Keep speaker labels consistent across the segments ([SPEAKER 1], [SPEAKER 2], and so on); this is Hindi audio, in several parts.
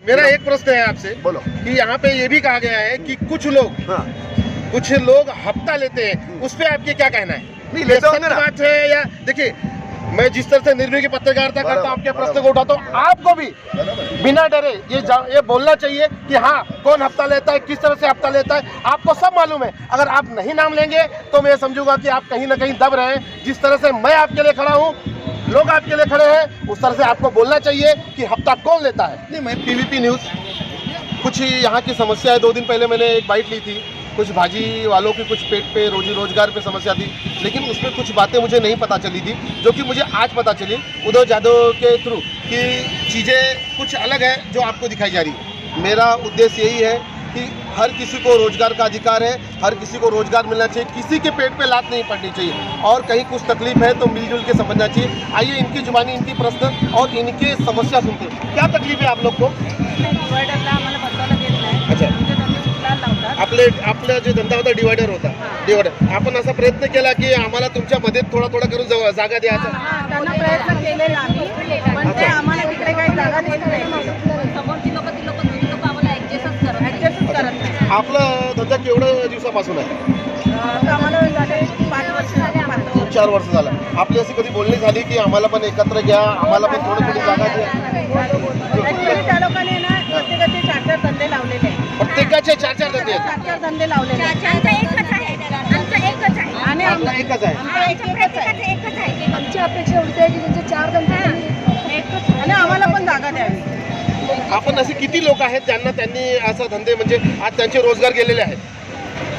[SPEAKER 1] मेरा एक प्रश्न है आपसे,
[SPEAKER 2] बोलो।
[SPEAKER 1] कि यहाँ पे ये भी कहा गया है कि कुछ लोग हफ्ता लेते हैं, उस पे आपके क्या कहना है?
[SPEAKER 2] नहीं लेते होंगे ना।
[SPEAKER 1] बात है या देखिए, मैं जिस तरह से निर्भय की पत्रकारिता करता हूँ, आपके प्रश्न को उठाता हूँ, आपको भी बिना डरे ये बोलना चाहिए कि हाँ कौन हफ्ता लेता है, किस तरह से हफ्ता लेता है, आपको सब मालूम है। अगर आप नहीं नाम लेंगे तो मैं समझूंगा कि आप कहीं ना कहीं दब रहे हैं। जिस तरह से मैं आपके लिए खड़ा हूँ, लोग आपके लिए खड़े हैं, उस तरह से आपको बोलना चाहिए कि हफ्ता कौन लेता है। नहीं, मैं पीवीपी न्यूज़, कुछ यहाँ की समस्या है। 2 दिन पहले मैंने एक बाइट ली थी, कुछ भाजी वालों की कुछ पेट पे रोजी रोजगार पे समस्या थी, लेकिन उसमें कुछ बातें मुझे नहीं पता चली थी, जो कि मुझे आज पता चली उद्धव यादव के थ्रू, कि चीज़ें कुछ अलग है जो आपको दिखाई जा रही है। मेरा उद्देश्य यही है कि हर किसी को रोजगार का अधिकार है, हर किसी को रोजगार मिलना चाहिए, किसी के पेट पे लात नहीं पड़नी चाहिए, और कहीं कुछ तकलीफ है तो मिलजुल के समझना चाहिए। आइए इनकी जुबानी, इनकी प्रश्न और इनके समस्या सुनते हैं। क्या तकलीफ है आप लोग को? अच्छा, आपला जो धंदा होता डिवायडर होता, डिवायडर आपण असा प्रयत्न केला की आम्हाला तुमच्या मध्ये थोडा थोडा करून जागा द्यायचा?
[SPEAKER 3] त्यांना प्रयत्न केलेला आम्ही, पण ते आम्हाला तिकडे काही जागा देत नाही. समोरची लोक ती लोक आम्हाला ऍडजस्टच करत नाही.
[SPEAKER 1] आपला धंदा केवढ्या दिवसापासून आहे?
[SPEAKER 3] आम्हाला झाले 5 वर्ष झाले.
[SPEAKER 1] 4 वर्ष झालं. आपली अशी कधी बोलणी झाली की आम्हाला पण एकत्र घ्या, आम्हाला पण थोडी जागा द्या?
[SPEAKER 3] त्या लोकांनी ना प्रत्येकाचे 4-4 धंदे लावलेले आहेत.
[SPEAKER 1] प्रत्येकाचे 4-4 धंदे आहेत?
[SPEAKER 3] 4-4 धंदे लावलेले आहेत.
[SPEAKER 4] आमचा एकच आहे.
[SPEAKER 3] आणि
[SPEAKER 1] आपला एकच आहे.
[SPEAKER 4] एकच आहे. आमची अपेक्षा एवढी आहे की त्यांचे 4 धंदे एकच,
[SPEAKER 3] आणि आम्हाला पण जागा द्यावी.
[SPEAKER 1] आपण असे किती लोक आहेत ज्यांना त्यांनी असं धंदे म्हणजे आज त्यांचे रोजगार गेलेले आहेत?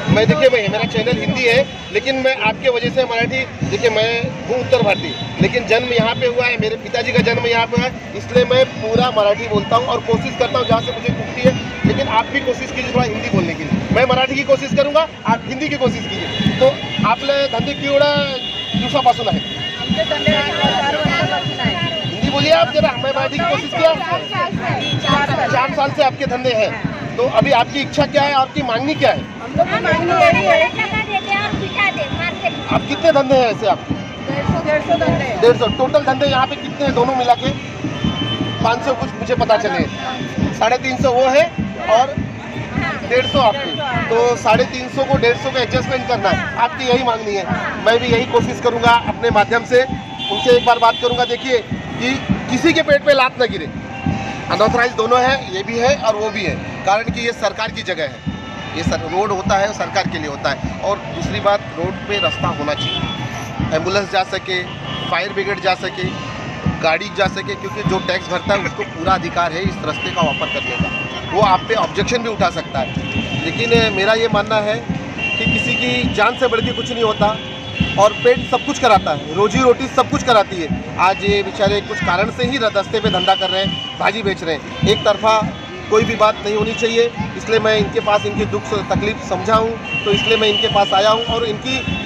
[SPEAKER 1] मैं देखिए, मेरा चैनल हिंदी है, लेकिन मैं आपके वजह से मराठी, देखिए मैं हूँ उत्तर भारतीय, लेकिन जन्म यहाँ पे हुआ है, मेरे पिताजी का जन्म यहाँ पे हुआ है, इसलिए मैं पूरा मराठी बोलता हूँ और कोशिश करता हूँ जहाँ से मुझे टूटती है। लेकिन आप भी कोशिश कीजिए थोड़ा हिंदी बोलने की। मैं मराठी की कोशिश करूँगा, आप हिंदी की कोशिश कीजिए। तो आपले धंदे केवढ्या दिवसापासून आहे?
[SPEAKER 3] आमचे धंदे 4 वर्षापासून आहे.
[SPEAKER 1] हिंदी बोलिए आप जरा, मैं मराठी की कोशिश किया। 4 साल से आपके धंधे हैं, तो अभी आपकी इच्छा क्या है, आपकी मांगनी क्या है?
[SPEAKER 3] हम लोग की मागणी यही है.
[SPEAKER 1] आप कितने धंधे हैं ऐसे आपके?
[SPEAKER 3] 150 धंदे हैं.
[SPEAKER 1] 150 टोटल धंधे यहाँ पे कितने हैं दोनों मिला के? 500 कुछ मुझे पता चले, 350 वो है और 150 आपकी, तो 350 को 150 का एडजस्टमेंट करना है, आपकी यही मांगनी है। मैं भी यही कोशिश करूँगा अपने माध्यम से, उनसे एक बार बात करूँगा। देखिए कि किसी के पेट पे लात न गिरे। अनऑथराइज दोनों है, ये भी है और वो भी है, कारण कि ये सरकार की जगह है, ये रोड होता है सरकार के लिए होता है। और दूसरी बात, रोड पे रास्ता होना चाहिए, एम्बुलेंस जा सके, फायर ब्रिगेड जा सके, गाड़ी जा सके, क्योंकि जो टैक्स भरता है उसको पूरा अधिकार है इस रास्ते का वापर करने का। वो आप पे ऑब्जेक्शन भी उठा सकता है, लेकिन मेरा ये मानना है कि किसी की जान से बढ़ के कुछ नहीं होता, और पेट सब कुछ कराता है, रोजी रोटी सब कुछ कराती है। आज ये बेचारे कुछ कारण से ही रास्ते पे धंधा कर रहे हैं, भाजी बेच रहे हैं, एक तरफा कोई भी बात नहीं होनी चाहिए। इसलिए मैं इनके पास इनकी दुख तकलीफ समझा हूँ, तो इसलिए मैं इनके पास आया हूँ, और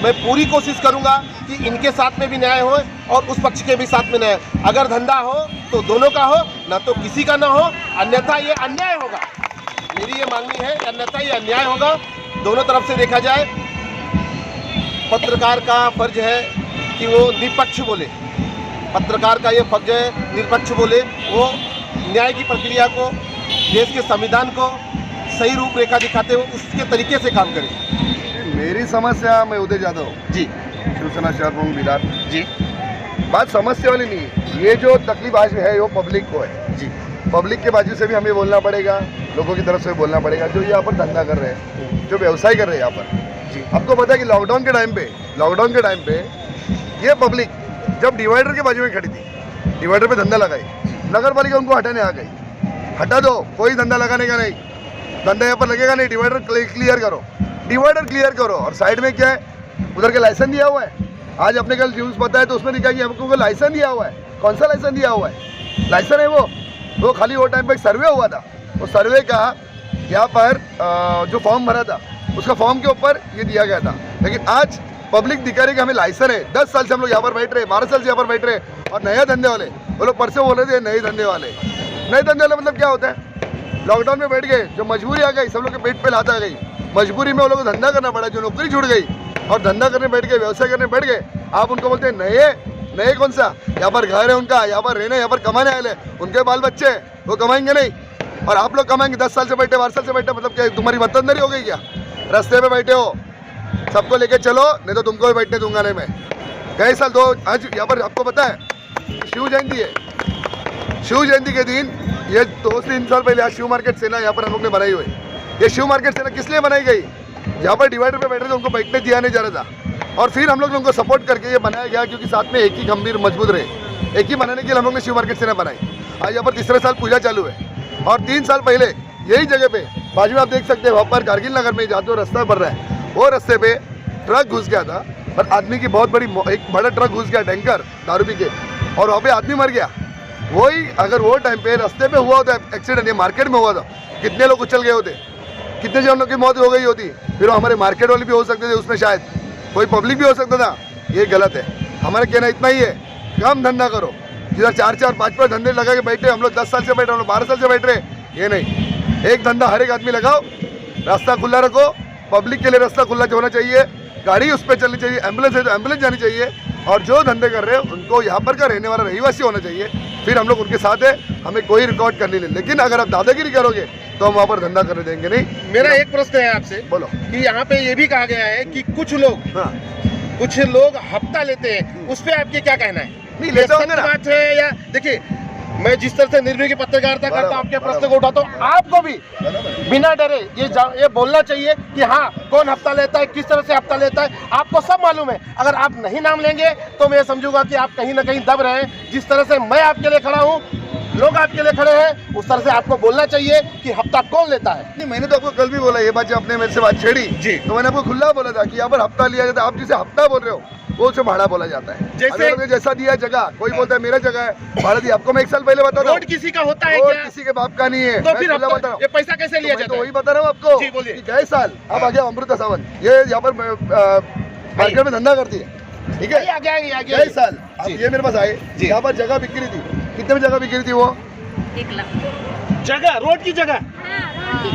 [SPEAKER 1] मैं पूरी कोशिश करूँगा कि इनके साथ में भी न्याय हो और उस पक्ष के भी साथ में न्याय। अगर धंधा हो तो दोनों का हो, ना तो किसी का ना हो, अन्यथा ये अन्याय होगा। मेरी ये मांगनी है, अन्यथा ये अन्याय होगा। दोनों तरफ से देखा जाए, पत्रकार का फर्ज है कि वो निष्पक्ष बोले, पत्रकार का ये फर्ज है निष्पक्ष बोले, वो न्याय की प्रक्रिया को, देश के संविधान को सही रूपरेखा दिखाते हुए उसके तरीके से काम करें।
[SPEAKER 2] मेरी समस्या, मैं उदय यादव
[SPEAKER 1] जी,
[SPEAKER 2] शिवसेना शहर प्रमुख बिलार
[SPEAKER 1] जी,
[SPEAKER 2] बात समस्या वाली नहीं है। ये जो तकलीफ आज है वो पब्लिक को है
[SPEAKER 1] जी,
[SPEAKER 2] पब्लिक के बाजू से भी हमें बोलना पड़ेगा, लोगों की तरफ से बोलना पड़ेगा, जो यहाँ पर धंधा कर रहे हैं, जो व्यवसाय कर रहे हैं यहाँ पर जी। आपको पता है कि लॉकडाउन के टाइम पे ये पब्लिक जब डिवाइडर के बाजू में खड़ी थी, डिवाइडर पे धंधा लगाई, नगर पालिका उनको हटाने आ गई, हटा दो, कोई धंधा लगाने का नहीं, धंधा यहाँ पर लगेगा नहीं, डिवाइडर क्लियर करो। और साइड में क्या है, उधर के लाइसेंस दिया हुआ है। आज अपने कल न्यूज़ पता है तो उसमें लिखा कि हमको लाइसेंस दिया हुआ है। कौन सा लाइसेंस दिया हुआ है? लाइसेंस है वो खाली वो टाइम पर एक सर्वे हुआ था, वो सर्वे का यहाँ पर जो फॉर्म भरा था उसका फॉर्म के ऊपर ये दिया गया था। लेकिन आज पब्लिक दिखा रही कि हमें लाइसेंस है, 10 साल से हम लोग यहाँ पर बैठ रहे हैं, 12 साल से यहाँ पर बैठ रहे हैं, और नए धंधे वाले वो लोग परसों बोल रहे थे नए धंधे वाले मतलब क्या होता है? लॉकडाउन में बैठ गए, जो मजबूरी आ गई, सब लोग के पेट पे लात आ गई, मजबूरी में वो लोग को धंधा करना पड़ा, जो नौकरी छूट गई और धंधा करने बैठ गए, व्यवसाय करने बैठ गए। आप उनको बोलते हैं नए कौन सा? यहाँ पर घर है उनका, यहाँ पर रहना, यहाँ पर कमाने आए, उनके बाल बच्चे वो कमाएंगे नहीं, और आप लोग कमाएंगे 10 साल से बैठे 12 साल से बैठे, मतलब क्या तुम्हारी वतनदारी हो गई क्या? रास्ते पे बैठे हो, सबको लेके चलो, नहीं तो तुमको भी बैठने दूंगा नहीं मैं। गए साल दो आज यहाँ पर आपको पता है शिव जयंती है, शिव जयंती के दिन ये 2-3 साल पहले आज शिव मार्केट सेना यहाँ पर हम लोग ने बनाई हुई। ये शिव मार्केट सेना किस लिए बनाई गई? जहाँ पर डिवाइडर पे बैठे थे उनको बैठने दिया नहीं जा रहा था, और फिर हम लोग उनको सपोर्ट करके ये बनाया गया क्योंकि साथ में एक ही गंभीर मजबूत रहे। एक ही बनाने के लिए हम लोग ने शिव मार्केट सेना बनाई। आज यहाँ पर तीसरे साल पूजा चालू है, और 3 साल पहले यही जगह पे बाजू में आप देख सकते हैं वहाँ पर कारगिल नगर में जहाँ तो रास्ता बन रहा है, वो रास्ते पे ट्रक घुस गया था और आदमी की बहुत बड़ी एक बड़ा ट्रक घुस गया टैंकर दारू पी के, और वहाँ पे आदमी मर गया। वही अगर वो टाइम पे रास्ते पे हुआ होता एक्सीडेंट, ये मार्केट में हुआ था, कितने लोग उछल गए होते, कितने जनों की मौत हो गई होती, फिर हमारे मार्केट वाले भी हो सकते थे उसमें, शायद कोई पब्लिक भी हो सकता था। ये गलत है। हमारा कहना इतना ही है, कम धंधा करो। जिधर 4-4, 5-5 धंधे लगा के बैठे हम लोग 10 साल से बैठ रहे, हम लोग 12 साल से बैठ रहे, ये नहीं। एक धंधा हर एक आदमी लगाओ, रास्ता खुला रखो, पब्लिक के लिए रास्ता खुला होना चाहिए, गाड़ी उस पर चलनी चाहिए, एम्बुलेंस है तो एम्बुलेंस जानी चाहिए, और जो धंधे कर रहे हैं उनको यहाँ पर का रहने वाला रहीवासी होना चाहिए, फिर हम लोग उनके साथ है, हमें कोई रिकॉर्ड करने नहीं। लेकिन अगर आप दादागिरी करोगे तो हम वहाँ पर धंधा करने देंगे नहीं।
[SPEAKER 1] मेरा एक प्रश्न है आपसे,
[SPEAKER 2] बोलो।
[SPEAKER 1] कि यहाँ पे ये भी कहा गया है कि कुछ लोग हफ्ता लेते हैं, उस पे आपके क्या कहना है?
[SPEAKER 2] नहीं लेते होंगे ना।
[SPEAKER 1] बात है या देखिए, मैं जिस तरह से निर्भय की पत्रकारिता करता हूँ, आपके प्रश्न को उठाता हूँ, आपको भी बिना डरे ये बोलना चाहिए कि हाँ कौन हफ्ता लेता है, किस तरह से हफ्ता लेता है, आपको सब मालूम है। अगर आप नहीं नाम लेंगे तो मैं समझूंगा कि आप कहीं ना कहीं दब रहे हैं। जिस तरह से मैं आपके लिए खड़ा हूँ, लोग आपके लिए खड़े हैं, उस तरह से आपको बोलना चाहिए कि हफ्ता कौन लेता है।
[SPEAKER 2] नहीं, मैंने तो आपको कल भी बोला, ये बात जब आपने मेरे से बात छेड़ी
[SPEAKER 1] जी,
[SPEAKER 2] तो मैंने आपको खुला बोला था कि यहाँ पर हफ्ता लिया जाता है। आप जिसे हफ्ता बोल रहे हो वो उसे भाड़ा बोला जाता है। जैसा दिया जगह, कोई बोलता है मेरा जगह है भाड़ा दिया, आपको मैं 1 साल पहले बता रहा हूँ।
[SPEAKER 1] रोड किसी का होता है क्या?
[SPEAKER 2] किसी के बाप का नहीं है।
[SPEAKER 1] तो फिर
[SPEAKER 2] बता रहा हूँ
[SPEAKER 1] ये पैसा कैसे लिया जाता
[SPEAKER 2] तो
[SPEAKER 1] है?
[SPEAKER 2] वही बता रहा हूँ आपको।
[SPEAKER 1] जी, बोलिए।
[SPEAKER 2] गए साल अब आ गया अमृता सावंत, ये यहाँ पर मार्केट में धंधा करती है, ठीक है। गए साल अब ये मेरे पास आए, यहाँ पर जगह बिक्री थी, कितने में जगह बिक्री थी? वो
[SPEAKER 3] 1 लाख
[SPEAKER 1] जगह, रोड की जगह।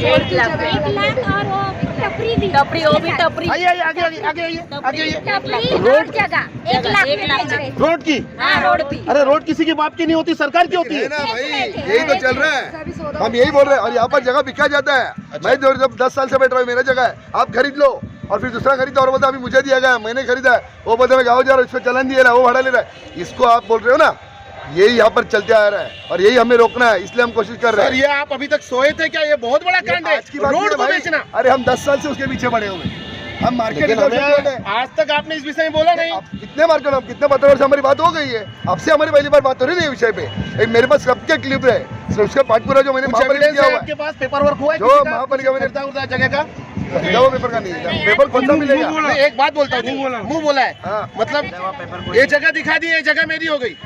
[SPEAKER 3] 1 लाख और वो टपरी, वो भी टपरी।
[SPEAKER 1] आइए आगे आइए।
[SPEAKER 4] रोड जगह 1 लाख में बेच रहे थे।
[SPEAKER 1] रोड की?
[SPEAKER 3] हाँ, रोड की।
[SPEAKER 1] अरे रोड किसी के बाप की नहीं होती, सरकार की होती है
[SPEAKER 2] ना भाई, यही तो चल रहा है, हम यही बोल रहे हैं। और यहाँ पर जगह बिका जाता है। मैं जब 10 साल से बैठ रहा हूँ, मेरा जगह है, आप खरीद लो, और फिर दूसरा खरीदा और बोलता अभी मुझे दिया गया, मैंने खरीदा है, वो बोलते मैं गाँव जा रहा हूँ, इस पर चलन दिया रहा है, वो भाड़ा ले रहा है। इसको आप बोल रहे हो ना, यही यहाँ पर चलते आ रहा है और यही हमें रोकना है, इसलिए हम कोशिश कर रहे हैं।
[SPEAKER 1] ये आप अभी तक सोए थे क्या? ये बहुत बड़ा कांड है, रोड को बेचना।
[SPEAKER 2] अरे हम 10 साल से उसके पीछे पड़े हुए, हम मार्केट
[SPEAKER 1] आज तक आपने इस विषय में बोला नहीं।
[SPEAKER 2] कितने मार्केट, हम कितने पत्रकार से हमारी बात हो गई है, आपसे हमारी पहली बार बात हो रही है विषय पे। मेरे पास सबके क्लिप है, उसका पाठपुरा जो मैंने महापालिका किया हुआ है,
[SPEAKER 1] आपके पास पेपर वर्क हुआ है
[SPEAKER 2] जो महापालिका मैंने
[SPEAKER 1] जगह का
[SPEAKER 2] वो पेपर का नहीं है, पेपर कौन सा मिलेगा?
[SPEAKER 1] मैं एक बात बोलता हूँ, मुंह बोला है, मतलब ये जगह दिखा दी, ये जगह मेरी हो गई।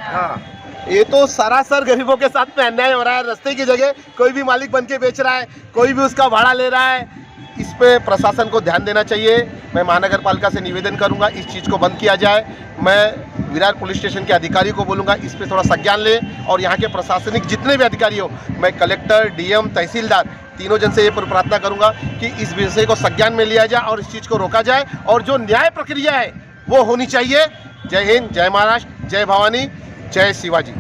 [SPEAKER 1] ये तो सरासर गरीबों के साथ में अन्याय हो रहा है। रास्ते की जगह कोई भी मालिक बन के बेच रहा है, कोई भी उसका भाड़ा ले रहा है। इस पे प्रशासन को ध्यान देना चाहिए। मैं महानगर पालिका से निवेदन करूंगा इस चीज़ को बंद किया जाए। मैं विरार पुलिस स्टेशन के अधिकारी को बोलूंगा इस पे थोड़ा संज्ञान लें, और यहाँ के प्रशासनिक जितने भी अधिकारी हो, मैं कलेक्टर, डीएम, तहसीलदार तीनों जन से ये प्रार्थना करूंगा कि इस विषय को संज्ञान में लिया जाए और इस चीज़ को रोका जाए, और जो न्याय प्रक्रिया है वो होनी चाहिए। जय हिंद, जय महाराष्ट्र, जय भवानी, जय शिवाजी।